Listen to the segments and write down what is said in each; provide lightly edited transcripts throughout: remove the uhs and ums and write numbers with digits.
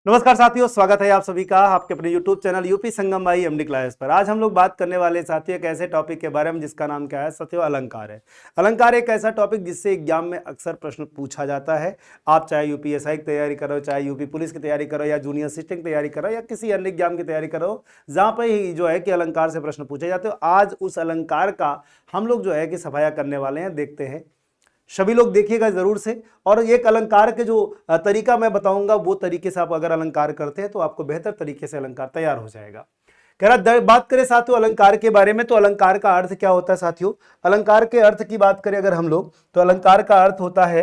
नमस्कार साथियों, स्वागत है आप सभी का आपके अपने YouTube चैनल यूपी संगम भाई एमडी क्लास पर। आज हम लोग बात करने वाले साथियों एक ऐसे टॉपिक के बारे में जिसका नाम क्या है साथियों, अलंकार है। अलंकार एक ऐसा टॉपिक जिससे एग्जाम में अक्सर प्रश्न पूछा जाता है। आप चाहे यूपीएसआई की तैयारी करो, चाहे यूपी पुलिस की तैयारी करो, या जूनियर असिस्टेंट की तैयारी करो, या किसी अन्य एग्जाम की तैयारी करो, जहाँ पर ही जो है कि अलंकार से प्रश्न पूछे जाते हो। आज उस अलंकार का हम लोग जो है कि सफाया करने वाले हैं। देखते हैं, सभी लोग देखिएगा जरूर से। और एक अलंकार के जो तरीका मैं बताऊंगा, वो तरीके से आप अगर अलंकार करते हैं तो आपको बेहतर तरीके से अलंकार तैयार हो जाएगा। कह रहा बात करें साथियों अलंकार के बारे में, तो अलंकार का अर्थ क्या होता है साथियों। अलंकार के अर्थ की बात करें अगर हम लोग, तो अलंकार का अर्थ होता है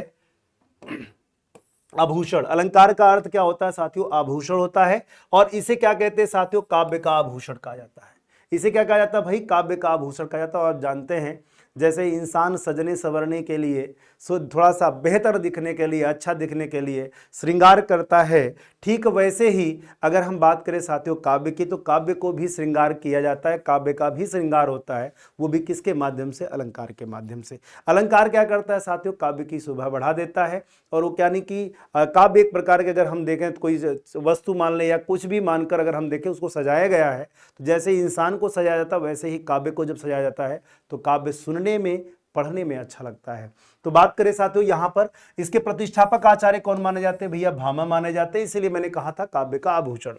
आभूषण। अलंकार का अर्थ क्या होता है साथियों, आभूषण होता है। और इसे क्या कहते हैं साथियों, काव्य का आभूषण कहा जाता है। इसे क्या कहा जाता है भाई, काव्य का आभूषण कहा जाता है। और जानते हैं जैसे इंसान सजने संवरने के लिए, थोड़ा सा बेहतर दिखने के लिए, अच्छा दिखने के लिए श्रृंगार करता है, ठीक वैसे ही अगर हम बात करें साथियों काव्य की, तो काव्य को भी श्रृंगार किया जाता है। काव्य का भी श्रृंगार होता है, वो भी किसके माध्यम से, अलंकार के माध्यम से। अलंकार क्या करता है साथियों, काव्य की शोभा बढ़ा देता है। और वो यानी कि काव्य एक प्रकार के, अगर हम देखें तो कोई वस्तु मान ले या कुछ भी मानकर अगर हम देखें, उसको सजाया गया है। तो जैसे इंसान को सजाया जाता है, वैसे ही काव्य को जब सजाया जाता है तो काव्य सुनने में, पढ़ने में अच्छा लगता है। तो बात करें साथियों यहां पर, इसके प्रतिष्ठापक आचार्य कौन माने जाते हैं भैया, भामा माने जाते हैं। इसीलिए मैंने कहा था काव्य का आभूषण।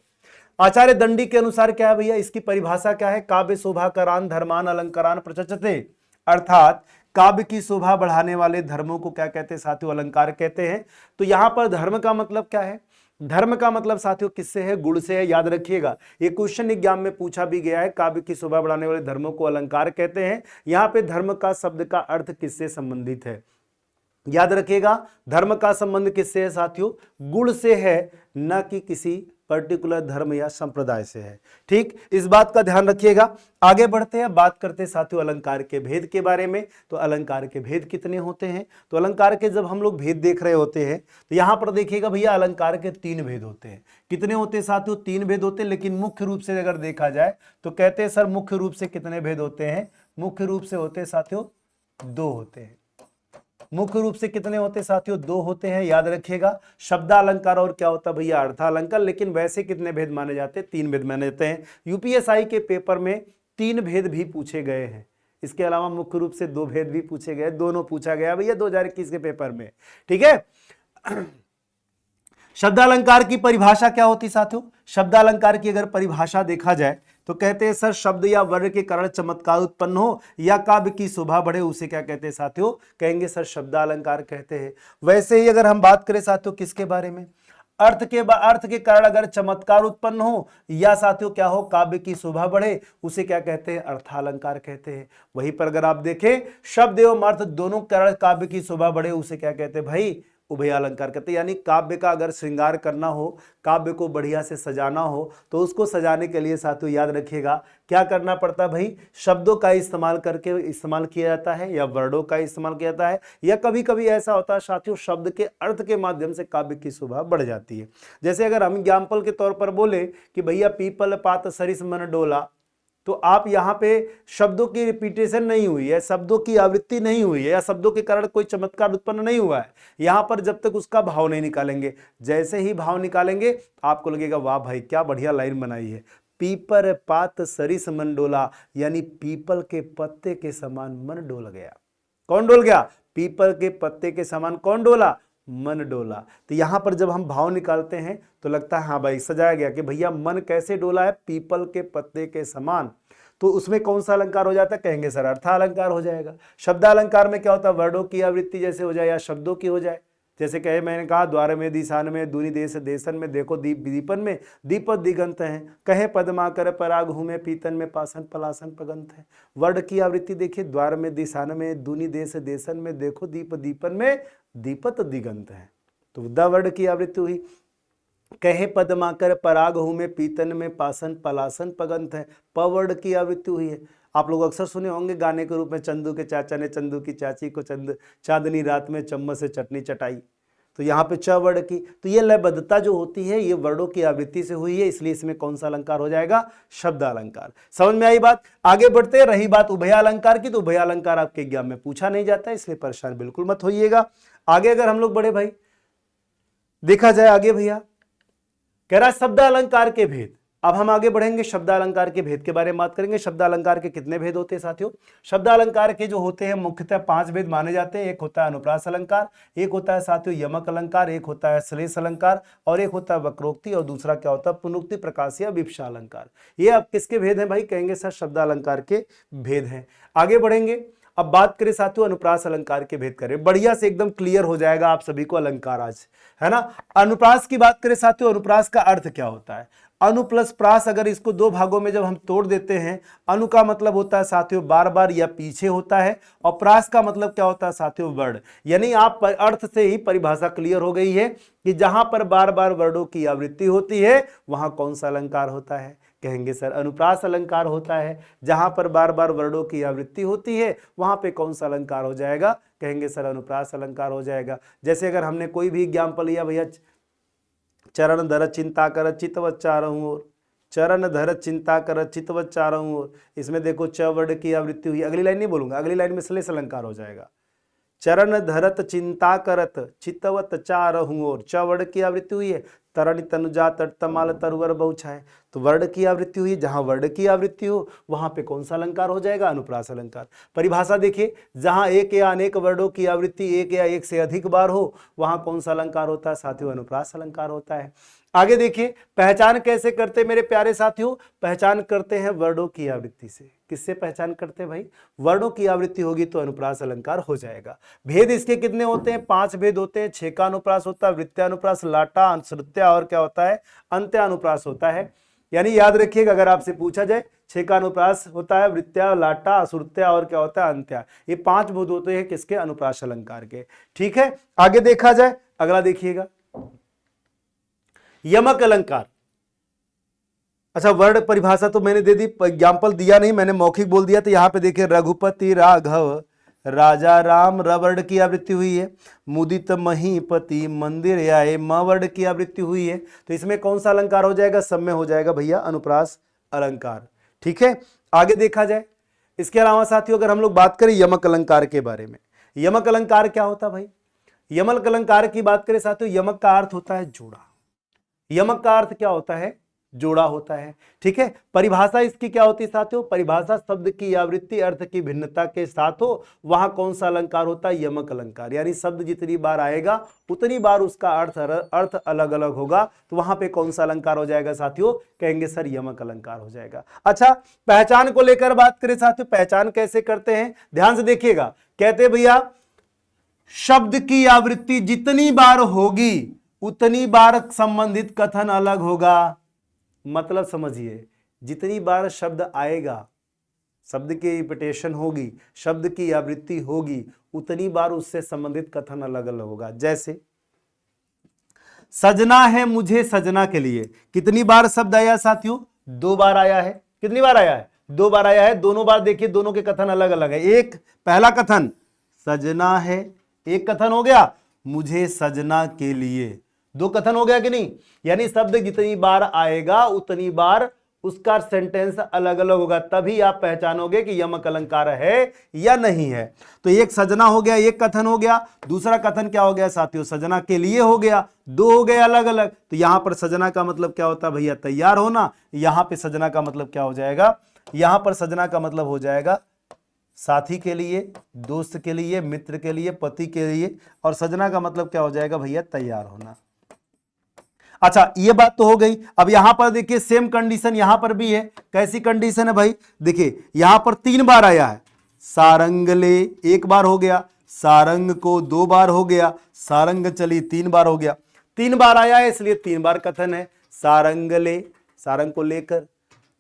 आचार्य दंडी के अनुसार क्या है भैया, इसकी परिभाषा क्या है, काव्य शोभा करान धर्मान अलंकारान प्रचचते। अर्थात काव्य की शोभा बढ़ाने वाले धर्मों को क्या कहते हैं साथियों, अलंकार कहते हैं। तो यहां पर धर्म का मतलब क्या है, धर्म का मतलब साथियों किससे है, गुण से है। याद रखिएगा, ये क्वेश्चन एग्जाम में पूछा भी गया है। काव्य की शोभा बढ़ाने वाले धर्मों को अलंकार कहते हैं। यहां पे धर्म का शब्द का अर्थ किससे संबंधित है, याद रखिएगा, धर्म का संबंध किससे है साथियों, गुण से है, न कि किसी पर्टिकुलर धर्म या संप्रदाय से है। ठीक, इस बात का ध्यान रखिएगा। आगे बढ़ते हैं, बात करते हैं साथियों अलंकार के भेद के बारे में। तो अलंकार के भेद कितने होते हैं, तो अलंकार के जब हम लोग भेद देख रहे होते हैं तो यहां पर देखिएगा भैया, अलंकार के 3 भेद होते हैं। कितने होते हैं साथियों, 3 भेद होते हैं। लेकिन मुख्य रूप से अगर देखा जाए तो कहते हैं सर मुख्य रूप से कितने भेद होते हैं, मुख्य रूप से होते हैं साथियों 2 होते हैं। मुख्य रूप से कितने होते हैं साथियों, 2 होते हैं। याद रखिएगा, शब्दालंकार और क्या होता है भैया, अर्थालंकार। लेकिन वैसे कितने भेद माने जाते हैं, 3 भेद माने जाते हैं। यूपीएसआई के पेपर में 3 भेद भी पूछे गए हैं। इसके अलावा मुख्य रूप से 2 भेद भी पूछे गए, दोनों पूछा गया भैया 2021 के पेपर में। ठीक है। शब्दालंकार की परिभाषा क्या होती साथियों, शब्दालंकार की अगर परिभाषा देखा जाए तो कहते हैं सर शब्द या वर्ण के कारण चमत्कार उत्पन्न हो या काव्य की शोभा बढ़े, उसे क्या कहते हैं साथियों, कहेंगे सर शब्दालंकार कहते हैं। वैसे ही अगर हम बात करें साथियों किसके बारे में, अर्थ के कारण अगर चमत्कार उत्पन्न हो या साथियों क्या हो, काव्य की शोभा बढ़े, उसे क्या कहते हैं, अर्थालंकार कहते हैं। वहीं पर अगर आप देखें शब्द एवं अर्थ दोनों कारण काव्य की शोभा बढ़े, उसे क्या कहते हैं भाई, उभय अलंकार कहते हैं। यानी काव्य का अगर श्रृंगार करना हो, काव्य को बढ़िया से सजाना हो, तो उसको सजाने के लिए साथियों याद रखिएगा क्या करना पड़ता है भाई, शब्दों का इस्तेमाल करके इस्तेमाल किया जाता है, या वर्डों का इस्तेमाल किया जाता है, या कभी कभी ऐसा होता है साथियों शब्द के अर्थ के माध्यम से काव्य की शोभा बढ़ जाती है। जैसे अगर हम एग्जाम्पल के तौर पर बोले कि भैया पीपल पात सरिस मन डोला, तो आप यहां पे शब्दों की रिपीटेशन नहीं हुई है, शब्दों की आवृत्ति नहीं हुई है, या शब्दों के कारण कोई चमत्कार उत्पन्न नहीं हुआ है। यहां पर जब तक उसका भाव नहीं निकालेंगे, जैसे ही भाव निकालेंगे आपको लगेगा वाह भाई क्या बढ़िया लाइन बनाई है, पीपर पात सरिस मन डोला, यानी पीपल के पत्ते के समान मन डोल गया। कौन डोल गया, पीपल के पत्ते के समान कौन डोला, मन डोला। तो यहां पर जब हम भाव निकालते हैं तो लगता है हाँ भाई सजाया गया कि भैया मन कैसे डोला है, पीपल के पत्ते के समान। तो उसमें कौन सा अलंकार हो जाता है, कहेंगे सर अर्थालंकार हो जाएगा। शब्दालंकार में क्या होता है, वर्डों की आवृत्ति जैसे हो जाए या शब्दों की हो जाए। जैसे कहे मैंने कहा द्वार में दिशान में दूनी देश देशन में देखो दीप दीपन में दीपक दिगंत है, कहे पदमा कर पराग में पीतन में पासन पलासन पगंत है। वर्ड की आवृत्ति देखिए, द्वार में दिशान में दूनी देश देशन में देखो दीप दीपन में दीपत दिगंत है। तो द वर्ड की आवृत्ति हुई। कहे पदमाकर पराग हूं में पीतन में पासन पलासन पगंत है, पवर्ड की आवृत्ति हुई है। आप लोग अक्सर सुने होंगे गाने के रूप में, चंदू के चाचा ने चंदू की चाची को चांदनी रात में चम्मच से चटनी चटाई। तो यहाँ पे च वर्ड की, तो ये लयबद्धता जो होती है ये वर्डों की आवृत्ति से हुई है, इसलिए इसमें कौन सा अलंकार हो जाएगा, शब्द अलंकार। समझ में आई बात। आगे बढ़ते, रही बात उभय अलंकार की, तो उभय अलंकार आपके एग्जाम में पूछा नहीं जाता है, इसलिए परेशान बिल्कुल मत होइएगा। आगे अगर हम लोग बढ़े भाई, देखा जाए आगे भैया, कह रहा है शब्द अलंकार के भेद। अब हम आगे बढ़ेंगे, शब्द अलंकार के भेद के बारे में बात करेंगे। शब्द अलंकार के कितने भेद होते हैं साथियों? शब्द अलंकार के जो होते हैं मुख्यतः 5 भेद माने जाते हैं। एक होता है अनुप्रास अलंकार, एक होता है साथियों यमक अलंकार, एक होता है श्लेष अलंकार, और एक होता है वक्रोक्ति, और दूसरा क्या होता है पुनरुक्ति, प्रकाश या विवक्षा अलंकार। ये अब किसके भेद हैं भाई? कहेंगे सर शब्द अलंकार के भेद हैं। आगे बढ़ेंगे, अब बात करें साथियों अनुप्रास अलंकार के भेद करें, बढ़िया से एकदम क्लियर हो जाएगा आप सभी को अलंकार आज, है ना। अनुप्रास की बात करें साथियों, अनुप्रास का अर्थ क्या होता है? अनु प्लस प्रास, अगर इसको 2 भागों में जब हम तोड़ देते हैं, अनु का मतलब होता है साथियों बार बार या पीछे होता है, और प्रास का मतलब क्या होता है साथियों वर्ण। यानी आप अर्थ से ही परिभाषा क्लियर हो गई है कि जहां पर बार बार वर्णों की आवृत्ति होती है वहां कौन सा अलंकार होता है? कहेंगे सर अनुप्रास अलंकार होता है। जहां पर बार बार वर्णों की आवृत्ति होती है वहां पे कौन सा अलंकार हो जाएगा? कहेंगे सर अनुप्रास अलंकार हो जाएगा। जैसे अगर हमने कोई भी एग्जाम्पल लिया भैया, चरण धर चिंता कर चितवत चारहूं ओर, चरण धर चिंता कर चितवत चारहूं ओर, इसमें देखो च वर्ड की आवृत्ति हुई। अगली लाइन नहीं बोलूंगा, अगली लाइन में श्लेष अलंकार हो जाएगा। चरण धरत चिंता करत चितवत चारहूं ओर, च वर्ड की आवृत्ति हुई है। तरणि तनुजा तट तमाल तरुवर बहुछाए, तो वर्ण की आवृत्ति हुई। जहां वर्ण की आवृत्ति हो वहां पे कौन सा अलंकार हो जाएगा? अनुप्रास अलंकार। परिभाषा देखिए, जहां एक या अनेक वर्णों की आवृत्ति एक या एक से अधिक बार हो वहां कौन सा अलंकार होता है साथियों? अनुप्रास अलंकार होता है। आगे देखिए, पहचान कैसे करते मेरे प्यारे साथियों? पहचान करते हैं वर्णों की आवृत्ति से। किससे पहचान करते हैं भाई? वर्णों की आवृत्ति होगी तो अनुप्रास अलंकार हो जाएगा। भेद इसके कितने होते हैं? 5 भेद होते हैं। 6 का अनुप्रास होता है, वृत्त्यानुप्रास, लाटा, श्रुत्या, और क्या होता है? अंत्यानुप्रास होता है। यानी याद रखिएगा, अगर आपसे पूछा जाए 6 का अनुप्रास होता है, वृत्त्या, लाटा, श्रुत्या, और क्या होता है? अंत्या। ये 5 भेद होते हैं किसके? अनुप्रास अलंकार के। ठीक है, आगे देखा जाए, अगला देखिएगा यमक अलंकार। अच्छा, वर्ण परिभाषा तो मैंने दे दी, एग्जाम्पल दिया नहीं, मैंने मौखिक बोल दिया। तो यहां पे देखिए, रघुपति राघव राजा राम, र वर्ण की आवृत्ति हुई है। मुदित महीपति मंदिर आए, म वर्ण की आवृत्ति हुई है। तो इसमें कौन सा अलंकार हो जाएगा? सब में हो जाएगा भैया अनुप्रास अलंकार। ठीक है, आगे देखा जाए। इसके अलावा साथियों अगर हम लोग बात करें यमक अलंकार के बारे में, यमक अलंकार क्या होता है भाई? यमक अलंकार की बात करें साथियों, यमक का अर्थ होता है जोड़ा। यमक का अर्थ क्या होता है? जोड़ा होता है। ठीक है, परिभाषा इसकी क्या होती है साथियों? परिभाषा शब्द की आवृत्ति अर्थ की भिन्नता के साथ हो वहां कौन सा अलंकार होता है? यमक अलंकार। यानी शब्द जितनी बार आएगा उतनी बार उसका अर्थ अलग अलग होगा, तो वहां पे कौन सा अलंकार हो जाएगा साथियों? कहेंगे सर यमक अलंकार हो जाएगा। अच्छा, पहचान को लेकर बात करें साथियों, पहचान कैसे करते हैं? ध्यान से देखिएगा। कहते हैं भैया शब्द की आवृत्ति जितनी बार होगी उतनी बार संबंधित कथन अलग होगा। मतलब समझिए, जितनी बार शब्द आएगा, शब्द की रिपीटेशन होगी, शब्द की आवृत्ति होगी, उतनी बार उससे संबंधित कथन अलग अलग होगा। जैसे सजना है मुझे सजना के लिए, कितनी बार शब्द आया साथियों? 2 बार आया है। कितनी बार आया है? 2 बार आया है। दोनों बार देखिए, दोनों के कथन अलग अलग है। एक पहला कथन सजना है, एक कथन हो गया मुझे सजना के लिए, 2 कथन हो गया कि नहीं? यानी शब्द जितनी बार आएगा उतनी बार उसका सेंटेंस अलग अलग होगा, तभी आप पहचानोगे कि यमक अलंकार है या नहीं है। तो एक सजना हो गया, एक कथन हो गया। दूसरा कथन क्या हो गया साथियों? सजना के लिए हो गया, 2 हो गए अलग अलग। तो यहां पर सजना का मतलब क्या होता है भैया? तैयार होना। यहां पे सजना का मतलब क्या हो जाएगा? यहां पर सजना का मतलब हो जाएगा साथी के लिए, दोस्त के लिए, मित्र के लिए, पति के लिए, और सजना का मतलब क्या हो जाएगा भैया? तैयार होना। अच्छा, ये बात तो हो गई। अब यहां पर देखिए सेम कंडीशन यहां पर भी है। कैसी कंडीशन है भाई? देखिए यहां पर 3 बार आया है। सारंग ले 1 बार हो गया, सारंग को 2 बार हो गया, सारंग चली 3 बार हो गया। 3 बार आया है इसलिए 3 बार कथन है। सारंग ले, सारंग को लेकर।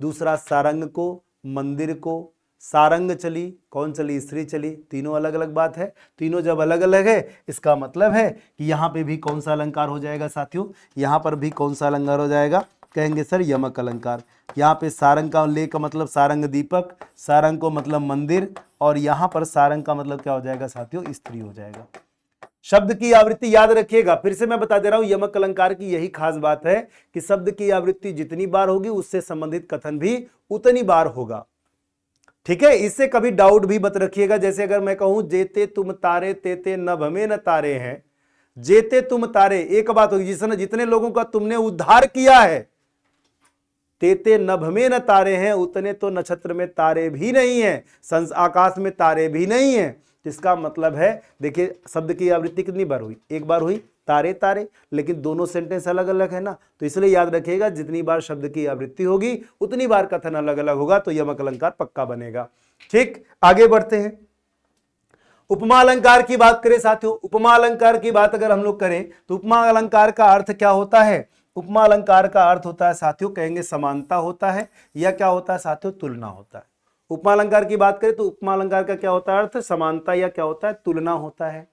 दूसरा सारंग को, मंदिर को। सारंग चली, कौन चली? स्त्री चली। तीनों अलग अलग बात है। तीनों जब अलग अलग है इसका मतलब है कि यहां पे भी कौन सा अलंकार हो जाएगा साथियों? यहां पर भी कौन सा अलंकार हो जाएगा? कहेंगे सर यमक अलंकार। यहां पे सारंग का ले का मतलब सारंग दीपक, सारंग को मतलब मंदिर, और यहां पर सारंग का मतलब क्या हो जाएगा साथियों? स्त्री हो जाएगा। शब्द की आवृत्ति याद रखिएगा, फिर से मैं बता दे रहा हूं, यमक अलंकार की यही खास बात है कि शब्द की आवृत्ति जितनी बार होगी उससे संबंधित कथन भी उतनी बार होगा। ठीक है, इससे कभी डाउट भी मत रखिएगा। जैसे अगर मैं कहूं जेते तुम तारे तेते नभ में न तारे हैं, जेते तुम तारे, एक बात होगी, जिसने जितने लोगों का तुमने उद्धार किया है, तेते नभ में न तारे हैं, उतने तो नक्षत्र में तारे भी नहीं है, आकाश में तारे भी नहीं है। इसका मतलब है, देखिए शब्द की आवृत्ति कितनी बार हुई, एक बार हुई, तारे तारे, लेकिन दोनों सेंटेंस अलग अलग है ना, तो इसलिए याद रखिएगा जितनी बार शब्द की आवृत्ति होगी उतनी बार कथन अलग अलग होगा, तो यमक अलंकार पक्का बनेगा। ठीक, आगे बढ़ते हैं। उपमा अलंकार की बात करें साथियों, उपमा अलंकार की बात अगर हम लोग करें तो उपमा अलंकार का अर्थ क्या होता है? उपमा अलंकार का अर्थ होता है साथियों, कहेंगे समानता होता है, या क्या होता है साथियों, तुलना होता है। उपमा अलंकार की बात करें तो उपमा अलंकार का क्या होता है अर्थ, समानता या क्या होता है, तुलना होता है।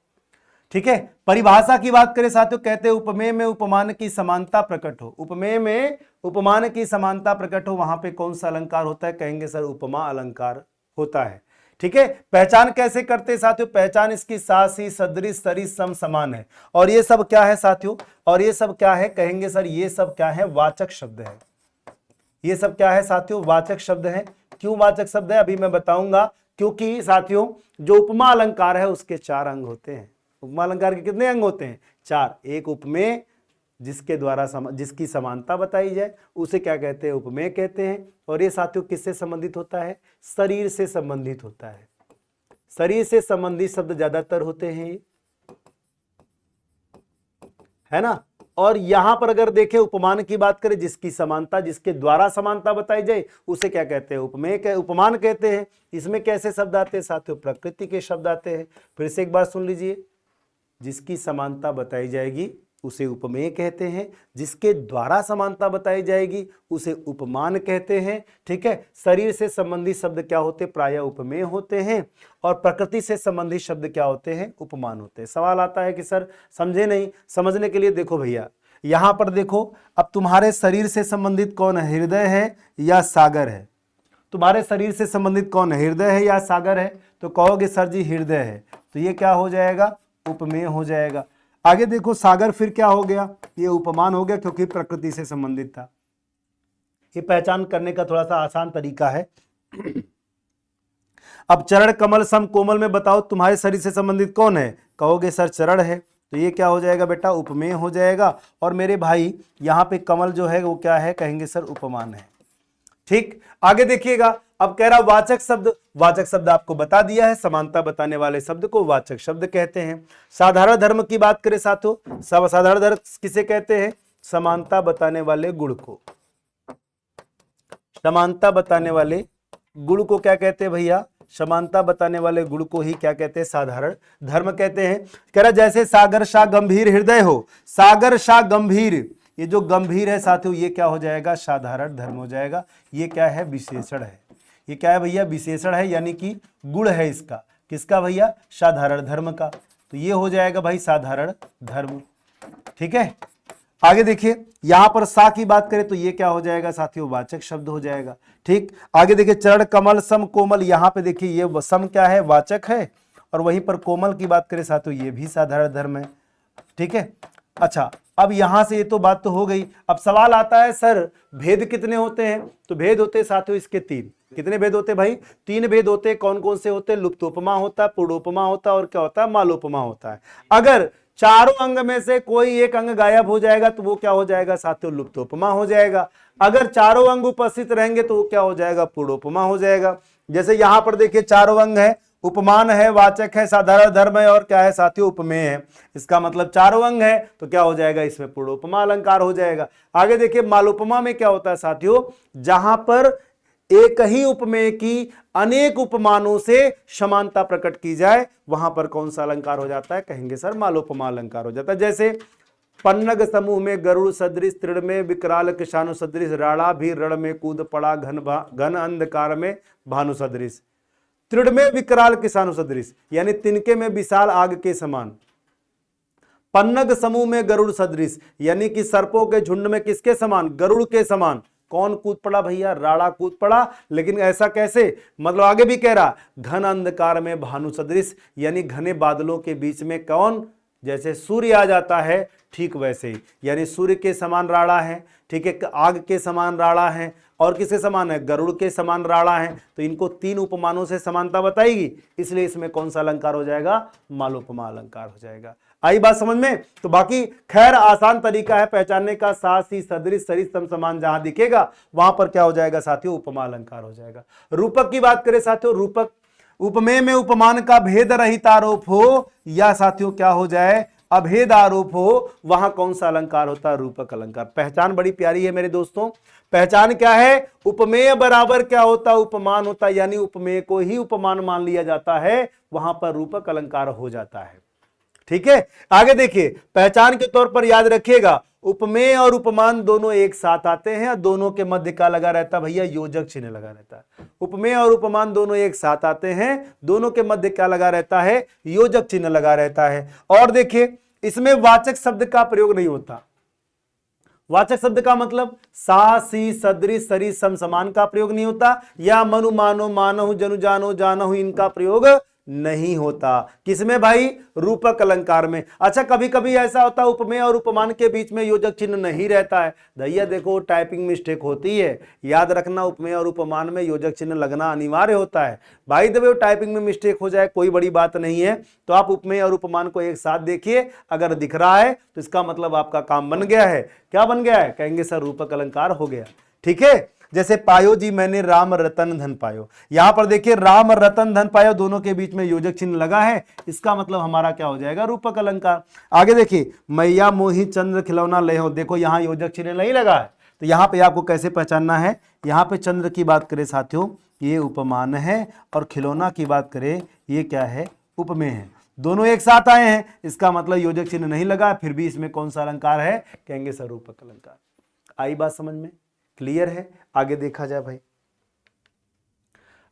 ठीक है, परिभाषा की बात करें साथियों, कहते हैं उपमेय में उपमान की समानता प्रकट हो, उपमेय में उपमान की समानता प्रकट हो, वहां पे कौन सा अलंकार होता है? कहेंगे सर उपमा अलंकार होता है। ठीक है, पहचान कैसे करते हैं साथियों? पहचान इसकी सासी सदृश सरिस सम समान है, और ये सब क्या है साथियों, और ये सब क्या है? कहेंगे सर ये सब क्या है? वाचक शब्द है। ये सब क्या है साथियों? वाचक शब्द है। क्यों वाचक शब्द है अभी मैं बताऊंगा, क्योंकि साथियों जो उपमा अलंकार है उसके 4 अंग होते हैं। उपमा अलंकार के कितने अंग होते हैं? 4। एक उपमेय, जिसके द्वारा जिसकी समानता बताई जाए उसे क्या कहते हैं? उपमेय कहते हैं। और ये साथियों किससे संबंधित होता है? शरीर से संबंधित होता है। शरीर से संबंधित शब्द ज्यादातर होते हैं, है ना। और यहां पर अगर देखें उपमान की बात करें, जिसकी समानता, जिसके द्वारा समानता बताई जाए उसे क्या कहते हैं? उपमेय उपमान कहते हैं। इसमें कैसे शब्द आते हैं साथियों? प्रकृति के शब्द आते हैं। फिर से एक बार सुन लीजिए, जिसकी समानता बताई जाएगी उसे उपमेय कहते हैं, जिसके द्वारा समानता बताई जाएगी उसे उपमान कहते हैं। ठीक है, शरीर से संबंधित शब्द क्या होते? प्रायः उपमेय होते हैं, और प्रकृति से संबंधित शब्द क्या होते हैं? उपमान होते हैं। सवाल आता है कि सर समझे नहीं, समझने के लिए देखो भैया, यहां पर देखो, अब तुम्हारे शरीर से संबंधित कौन है? हृदय है या सागर है? तुम्हारे शरीर से संबंधित कौन है? हृदय है या सागर है? तो कहोगे सर जी हृदय है, तो ये क्या हो जाएगा? उपमेय हो जाएगा। आगे देखो सागर फिर क्या हो गया? ये उपमान हो गया, क्योंकि प्रकृति से संबंधित था। ये पहचान करने का थोड़ा सा आसान तरीका है। अब चरण कमल सम कोमल में बताओ तुम्हारे शरीर से संबंधित कौन है? कहोगे सर चरण है, तो ये क्या हो जाएगा बेटा? उपमेय हो जाएगा। और मेरे भाई यहाँ पे कमल जो है वो क्या है? कहेंगे सर उपमान है। ठीक, आगे देखिएगा, अब कह रहा वाचक शब्द। वाचक शब्द आपको बता दिया है, समानता बताने वाले शब्द को वाचक शब्द कहते हैं। साधारण धर्म की बात करें साथियों, साधारण धर्म किसे कहते हैं? समानता बताने वाले गुण को। समानता बताने वाले गुण को क्या कहते हैं भैया? समानता बताने वाले गुण को ही क्या कहते हैं? साधारण धर्म कहते हैं। कह रहा जैसे सागर सा गंभीर हृदय हो, सागर सा गंभीर, ये जो गंभीर है साथियों ये क्या हो जाएगा? साधारण धर्म हो जाएगा। ये क्या है? विशेषण है। ये क्या है भैया? विशेषण है, यानी कि गुण है इसका। किसका भैया? साधारण धर्म का। तो ये हो जाएगा भाई साधारण धर्म। ठीक है, आगे देखिए, यहां पर सा की बात करें तो ये क्या हो जाएगा साथियों? वाचक शब्द हो जाएगा। ठीक, आगे देखिए, चरण कमल सम कोमल, यहां पे देखिए ये सम क्या है? वाचक है, और वहीं पर कोमल की बात करें साथियों ये भी साधारण धर्म है। ठीक है, अच्छा, अब यहां से ये तो बात तो हो गई। अब सवाल आता है सर भेद कितने होते हैं? तो भेद होते हैं साथियों इसके 3। कितने भेद होते हैं भाई? 3 भेद होते हैं। कौन कौन से होते हैं? लुप्तोपमा होता है, पूर्णोपमा होता है, और क्या होता है? मालोपमा होता है। अगर चारों अंग में से कोई एक अंग गायब हो जाएगा तो वो क्या हो जाएगा साथियों? लुप्तोपमा हो जाएगा। अगर चारों अंग उपस्थित रहेंगे तो वो क्या हो जाएगा? पूर्णोपमा हो जाएगा। जैसे यहां पर देखिए चारों अंग है, उपमान है, वाचक है, साधारण धर्म है, और क्या है साथियों? उपमेय है। इसका मतलब चारों अंग है, तो क्या हो जाएगा? इसमें पूर्णोपमा अलंकार हो जाएगा। आगे देखिए मालोपमा में क्या होता है साथियों? जहां पर एक ही उपमेय की अनेक उपमानों से समानता प्रकट की जाए, वहां पर कौन सा अलंकार हो जाता है? कहेंगे सर मालोपमा अलंकार हो जाता है। जैसे पन्नग समूह में गरुड़ सदृश, तृण में विकराल किशानु सदृश, राणा भी रण में कूद पड़ा, घन अंधकार में भानु सदृश। तृण में विकराल किशानु सदृश यानी तिनके में विशाल आग के समान। पन्नग समूह में गरुड़ सदृश यानी कि सर्पों के झुंड में किसके समान? गरुड़ के समान। कौन कूद पड़ा भैया? राणा कूद पड़ा। लेकिन ऐसा कैसे? मतलब आगे भी कह रहा, घन अंधकार में भानु सदृश यानी घने बादलों के बीच में कौन? जैसे सूर्य आ जाता है ठीक वैसे ही, यानी सूर्य के समान राणा है। ठीक है, आग के समान राणा है, और किसके समान है? गरुड़ के समान राणा है। तो इनको 3 उपमानों से समानता बताएगी, इसलिए इसमें कौन सा अलंकार हो जाएगा? मालोपमा अलंकार हो जाएगा। आई बात समझ में? तो बाकी खैर आसान तरीका है पहचानने का, सा सी सदृश सरिस सम समान जहां दिखेगा वहां पर क्या हो जाएगा साथियों, उपमा अलंकार हो जाएगा। रूपक की बात करें साथियों, रूपक उपमेय में उपमान का भेद रहित आरोप हो या साथियों क्या हो जाए, अभेद आरोप हो, वहां कौन सा अलंकार होता है, रूपक अलंकार। पहचान बड़ी प्यारी है मेरे दोस्तों। पहचान क्या है, उपमेय बराबर क्या होता है, उपमान होता है, यानी उपमेय को ही उपमान मान लिया जाता है, वहां पर रूपक अलंकार हो जाता है। ठीक है, आगे देखिए, पहचान के तौर पर याद रखिएगा, उपमेय और उपमान दोनों एक साथ आते हैं और दोनों के मध्य क्या लगा रहता है भैया, योजक चिन्ह लगा रहता है। उपमेय और उपमान दोनों एक साथ आते हैं, दोनों के मध्य क्या लगा रहता है, योजक चिन्ह लगा रहता है। और देखिए इसमें वाचक शब्द का प्रयोग नहीं होता। वाचक शब्द का मतलब सा सी सदृश सरिस सम समान का प्रयोग नहीं होता, या मनु मानो मानहु जनु जानो जानहु इनका प्रयोग नहीं होता। किसमें भाई, रूपक अलंकार में। अच्छा कभी कभी ऐसा होता है उपमेय और उपमान के बीच में योजक चिन्ह नहीं रहता है, भैया देखो टाइपिंग मिस्टेक होती है, याद रखना उपमेय और उपमान में योजक चिन्ह लगना अनिवार्य होता है। भाई देखो टाइपिंग में मिस्टेक हो जाए कोई बड़ी बात नहीं है, तो आप उपमेय और उपमान को एक साथ देखिए, अगर दिख रहा है तो इसका मतलब आपका काम बन गया है। क्या बन गया है, कहेंगे सर रूपक अलंकार हो गया। ठीक है, जैसे पायो जी मैंने राम रतन धन पायो, यहां पर देखिए राम रतन धन पायो दोनों के बीच में योजक चिन्ह लगा है, इसका मतलब हमारा क्या हो जाएगा, रूपक अलंकार। आगे देखिए, मैया मोही चंद्र खिलौना ले हो, देखो यहां योजक चिन्ह नहीं लगा है, तो यहां पे आपको कैसे पहचानना है, यहां पे चंद्र की बात करें साथियों ये उपमान है, और खिलौना की बात करें ये क्या है, उपमेय है। दोनों एक साथ आए हैं, इसका मतलब योजक चिन्ह नहीं लगा, फिर भी इसमें कौन सा अलंकार है, कहेंगे सर रूपक अलंकार। आई बात समझ में, क्लियर है? आगे देखा जाए भाई,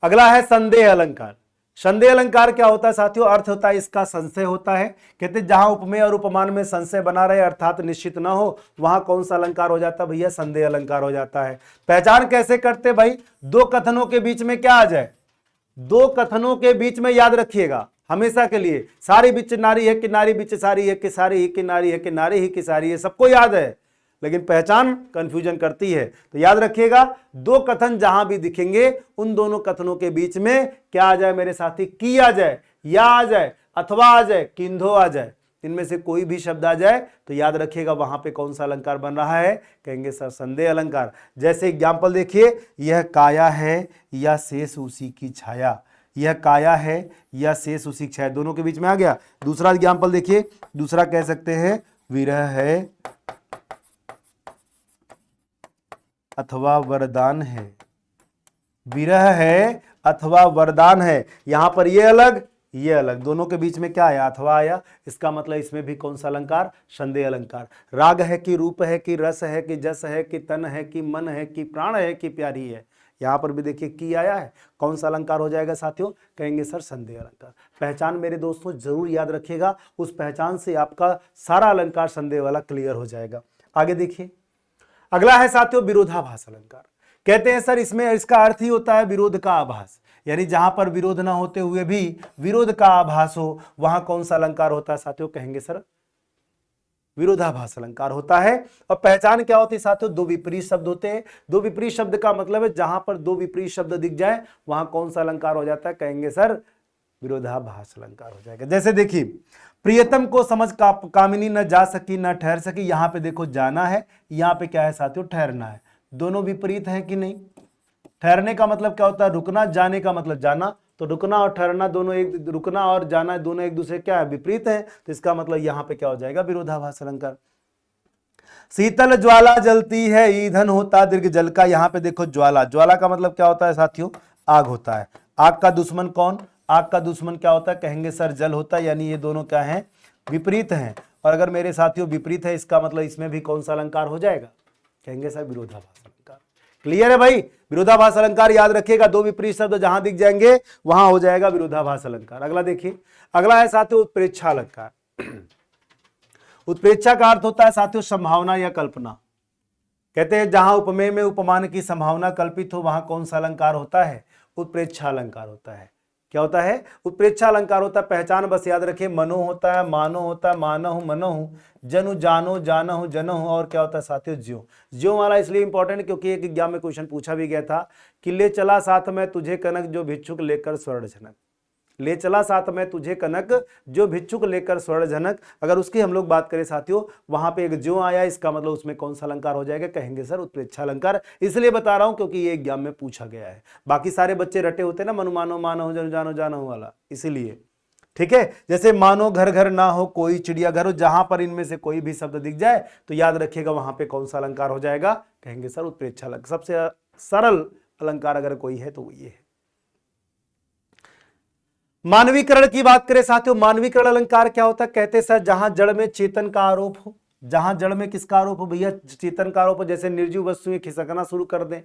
अगला है संदेह अलंकार। संदेह अलंकार क्या होता है साथियों, अर्थ होता है इसका संशय होता है। कहते जहां उपमेय और उपमान में संशय बना रहे अर्थात निश्चित ना हो, वहां कौन सा अलंकार हो जाता है भैया, संदेह अलंकार हो जाता है। पहचान कैसे करते भाई, दो कथनों के बीच में क्या आ जाए, दो कथनों के बीच में याद रखिएगा हमेशा के लिए, सारी बिच नारी है कि नारी बिच सारी है कि सारी ही कि नारी है कि नारी ही कि सारी है, सबको याद है, लेकिन पहचान कंफ्यूजन करती है। तो याद रखिएगा दो कथन जहां भी दिखेंगे उन दोनों कथनों के बीच में क्या आ जाए मेरे साथी, की आ जाए, या आ जाए, अथवा आ जाए, किंधो आ जाए, इनमें से कोई भी शब्द आ जाए तो याद रखिएगा वहां पे कौन सा अलंकार बन रहा है, कहेंगे सर संदेह अलंकार। जैसे एग्जाम्पल देखिए, यह काया है या शेष उसी की छाया, यह काया है या शेष उसी की छाया, दोनों के बीच में आ गया। दूसरा एग्जाम्पल देखिए, दूसरा कह सकते हैं विरह है अथवा वरदान है, विरह है अथवा वरदान है, यहां पर ये अलग ये अलग, दोनों के बीच में क्या आया, अथवा आया, इसका मतलब इसमें भी कौन सा अलंकार, संदेह अलंकार। राग है कि रूप है कि रस है कि जस है कि तन है कि मन है कि प्राण है कि प्यारी है, यहां पर भी देखिए की आया है, कौन सा अलंकार हो जाएगा साथियों, कहेंगे सर संदेह अलंकार। पहचान मेरे दोस्तों जरूर याद रखिएगा, उस पहचान से आपका सारा अलंकार संदेह वाला क्लियर हो जाएगा। आगे देखिए, अगला है साथियों विरोधाभास अलंकार। कहते हैं सर इसमें इसका अर्थ ही होता है विरोध का आभास, यानी जहां पर विरोध ना होते हुए भी विरोध का आभास हो वहां कौन सा अलंकार होता है साथियों, कहेंगे सर विरोधाभास अलंकार होता है। और पहचान क्या होती है साथियों, दो विपरीत शब्द होते हैं। दो विपरीत शब्द का मतलब है जहां पर दो विपरीत शब्द दिख जाए वहां कौन सा अलंकार हो जाता है, कहेंगे सर विरोधाभास अलंकार हो जाएगा। जैसे देखिए, प्रियतम को समझ कामिनी न जा सकी न ठहर सकी, यहां पे देखो जाना है, यहां पे क्या है साथियों ठहरना है, दोनों विपरीत है कि नहीं। ठहरने का मतलब क्या होता है, रुकना, जाने का मतलब जाना, तो रुकना और ठहरना दोनों एक, रुकना और जाना दोनों एक दूसरे क्या है, विपरीत है, तो इसका मतलब यहां पे क्या हो जाएगा, विरोधाभास अलंकार। शीतल ज्वाला जलती है ईंधन होता दीर्घ जल का, यहां पे देखो ज्वाला, ज्वाला का मतलब क्या होता है साथियों, आग होता है। आग का दुश्मन कौन, आग का दुश्मन क्या होता है, कहेंगे सर जल होता है, यानी ये दोनों क्या हैं, विपरीत हैं। और अगर मेरे साथियों विपरीत है इसका मतलब इसमें भी कौन सा अलंकार हो जाएगा, कहेंगे सर विरोधाभास अलंकार। क्लियर है भाई, विरोधाभास अलंकार याद रखिएगा, दो विपरीत शब्द जहां दिख जाएंगे वहां हो जाएगा विरोधाभास अलंकार। अगला देखिए, अगला है साथियों उत्प्रेक्षा अलंकार। उत्प्रेक्षा का अर्थ होता है साथियों संभावना या कल्पना। कहते हैं जहां उपमेय में उपमान की संभावना कल्पित हो वहां कौन सा अलंकार होता है, उत्प्रेक्षा अलंकार होता है। क्या होता है, उत्प्रेक्षा अलंकार होता है। पहचान बस याद रखिए, मनो होता है, मानो होता है, मानहु मनहु, जनु जानो जानहु जनहु, और क्या होता है साथियों ज्यो। ज्यो वाला इसलिए इंपॉर्टेंट क्योंकि एक एग्जाम में क्वेश्चन पूछा भी गया था कि ले चला साथ में तुझे कनक जो भिक्षुक लेकर स्वर्ण जनक। ले चला साथ में तुझे कनक, जो भिक्षुक लेकर स्वर्ण जनक। अगर उसकी हम लोग बात करें साथियों, वहां पे एक जो आया, इसका मतलब उसमें कौन सा अलंकार हो जाएगा, कहेंगे सर उत्प्रेक्षा अलंकार। इसलिए बता रहा हूं क्योंकि ये एग्जाम में पूछा गया है। बाकी सारे बच्चे रटे होते ना, मनु मानो मानो जन जानो जानो वाला, इसीलिए। ठीक है, जैसे मानो घर घर ना हो कोई चिड़िया घर हो, जहां पर इनमें से कोई भी शब्द दिख जाए तो याद रखिएगा वहां पे कौन सा अलंकार हो जाएगा, कहेंगे सर उत्प्रेक्षा अलंकार। सबसे सरल अलंकार अगर कोई है तो वो ये है। मानवीकरण की बात करें साथियों, मानवीकरण अलंकार क्या होता है, कहते सर जहां जड़ में चेतन का आरोप हो। जहां जड़ में किसका आरोप हो भैया, चेतन का आरोप हो। जैसे निर्जीव वस्तुएं खिसकना शुरू कर दें,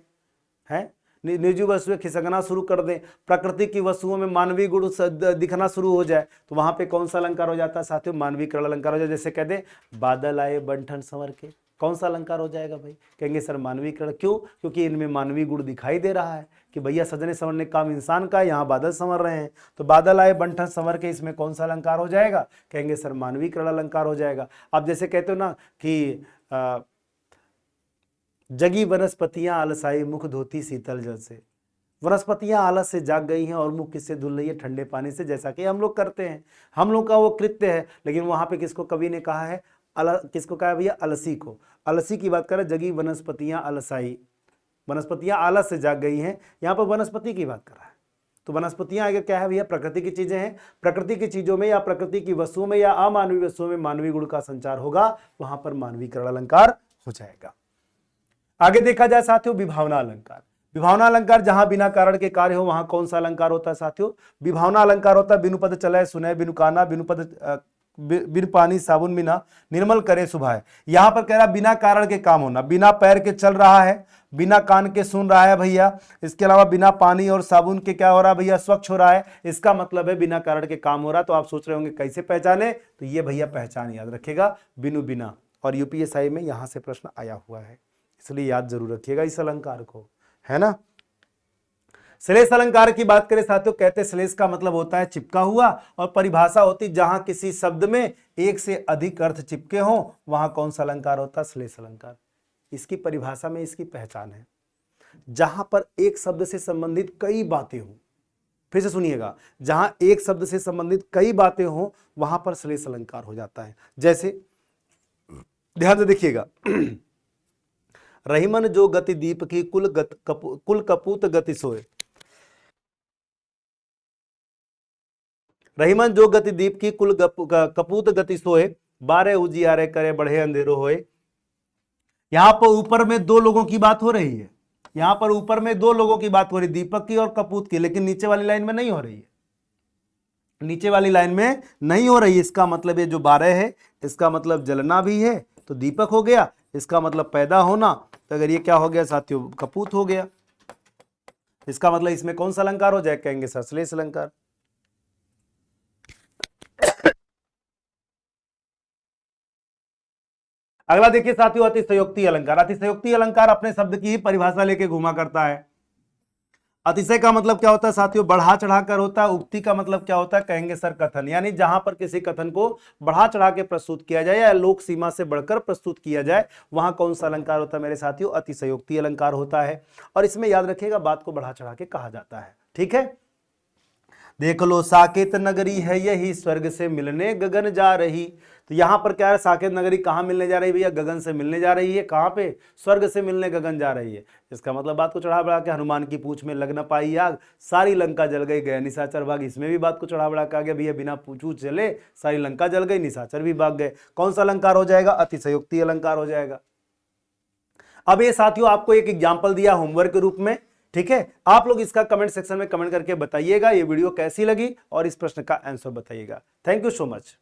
है निर्जीव वस्तुएं खिसकना शुरू कर दें, प्रकृति की वस्तुओं में मानवीय गुण दिखना शुरू हो जाए, तो वहां पे कौन सा अलंकार हो जाता है साथियों, मानवीकरण अलंकार हो जाए। जैसे कह दें बादल आए बंठन संवर के, कौन सा अलंकार हो जाएगा भाई, कहेंगे सर मानवीकरण। क्यों, क्योंकि इनमें मानवीय गुण दिखाई दे रहा है कि भैया सजने संवरने का काम इंसान का है, यहाँ बादल संवर रहे हैं, तो बादल आए बंठन संवर के, इसमें कौन सा अलंकार हो जाएगा, कहेंगे सर मानवीकरण अलंकार हो जाएगा। आप जैसे कहते हो ना कि जगी वनस्पतियां आलसाई मुख धोती शीतल जल से। वनस्पतियां आलस से जाग गई हैं और मुख किससे धुल रही है, ठंडे पानी से, जैसा कि हम लोग करते हैं, हम लोग का वो कृत्य है। लेकिन वहां पे किसको कवि ने कहा है, किसको कहा भैया, अलसी को। अलसी की बात करें, जगी वनस्पतियां आलसाई, वनस्पतियां आलस से जाग गई हैं, यहां पर वनस्पति की बात कर रहा है। तो वनस्पतियां आगे क्या है भैया, प्रकृति की चीजें हैं। प्रकृति की चीजों में या प्रकृति की वस्तुओं में या अमानवीय वस्तुओं में मानवीय गुण का संचार होगा, वहां पर मानवीकरण अलंकार हो जाएगा। आगे देखा जाए साथियों, विभावना अलंकार। विभावना अलंकार जहां बिना कारण के कार्य हो, वहां कौन सा अलंकार होता है साथियों, विभावना अलंकार होता है। बिनु पद चले सुने बिनु काना, बिनु पद बिन पानी साबुन बिना निर्मल करे सुभाए। यहां पर कह रहा बिना कारण के काम होना, बिना पैर के चल रहा है, बिना कान के सुन रहा है भैया, इसके अलावा बिना पानी और साबुन के क्या हो रहा है भैया, स्वच्छ हो रहा है। इसका मतलब है बिना कारण के काम हो रहा है। तो आप सोच रहे होंगे कैसे पहचाने, तो ये भैया पहचान याद रखिएगा, बिनु बिना, और यूपीएसआई में यहां से प्रश्न आया हुआ है, इसलिए याद जरूर रखिएगा इस अलंकार को, है ना। श्लेष अलंकार की बात करें साथियों, कहते श्लेष का मतलब होता है चिपका हुआ, और परिभाषा होती जहां किसी शब्द में एक से अधिक अर्थ चिपके हों, वहां कौन सा अलंकार होता है, श्लेष अलंकार। इसकी परिभाषा में इसकी पहचान है, जहां पर एक शब्द से संबंधित कई बातें हों। फिर से सुनिएगा, जहां एक शब्द से संबंधित कई बातें हों, वहां पर श्लेष अलंकार हो जाता है। जैसे ध्यान से देखिएगा, रहीमन जो गति दीप की कुल कपूत गति सोए। रहीमन जो गति दीप की कुल कपूत गति सोए, 12 उजियारे करे बढ़े अंधेरो होए। यहां पर ऊपर में दो लोगों की बात हो रही है, यहां पर ऊपर में दो लोगों की बात हो रही है, दीपक की और कपूत की, लेकिन नीचे वाली लाइन में नहीं हो रही है, नीचे वाली लाइन में नहीं हो रही है। इसका मतलब ये जो 12 है, इसका मतलब जलना भी है, तो दीपक हो गया, इसका मतलब पैदा होना, तो अगर ये क्या हो गया साथियों, कपूत हो गया। इसका मतलब इसमें कौन सा अलंकार हो जाए, कहेंगे सर श्लेष अलंकार। अगला देखिए साथियों, अतिशयोक्ति अलंकार। अतिशयोक्ति अलंकार अपने शब्द की ही परिभाषा लेके घुमा करता है। अतिशय का मतलब क्या होता है साथियों, बढ़ा चढ़ाकर होता है। उक्ति का मतलब क्या होता है, कहेंगे सर कथन, यानी जहां पर किसी कथन को बढ़ा चढ़ा के प्रस्तुत किया जाए या लोक सीमा से बढ़कर प्रस्तुत किया जाए, वहां कौन सा अलंकार होता है मेरे साथियों, अतिशयोक्ति अलंकार होता है। और इसमें याद रखिएगा, बात को बढ़ा चढ़ा के कहा जाता है। ठीक है, देख लो साकेत नगरी है यही, स्वर्ग से मिलने गगन जा रही। तो यहां पर क्या है, साकेत नगरी कहां मिलने जा रही है भैया, गगन से मिलने जा रही है। कहां पे, स्वर्ग से मिलने गगन जा रही है। इसका मतलब बात को चढ़ा बढ़ा के, हनुमान की पूंछ में लग न पाई आग, सारी लंका जल गई गया निशाचर भाग। इसमें भी बात को चढ़ा बढ़ा के आ गया भैया, बिना पूछू चले सारी लंका जल गई, निशाचर भी भाग गए। कौन सा अलंकार हो जाएगा, अतिशयोक्ति अलंकार हो जाएगा। अब ये साथियों आपको एक एग्जाम्पल दिया होमवर्क के रूप में, ठीक है। आप लोग इसका कमेंट सेक्शन में कमेंट करके बताइएगा ये वीडियो कैसी लगी और इस प्रश्न का आंसर बताइएगा। Thank you so much.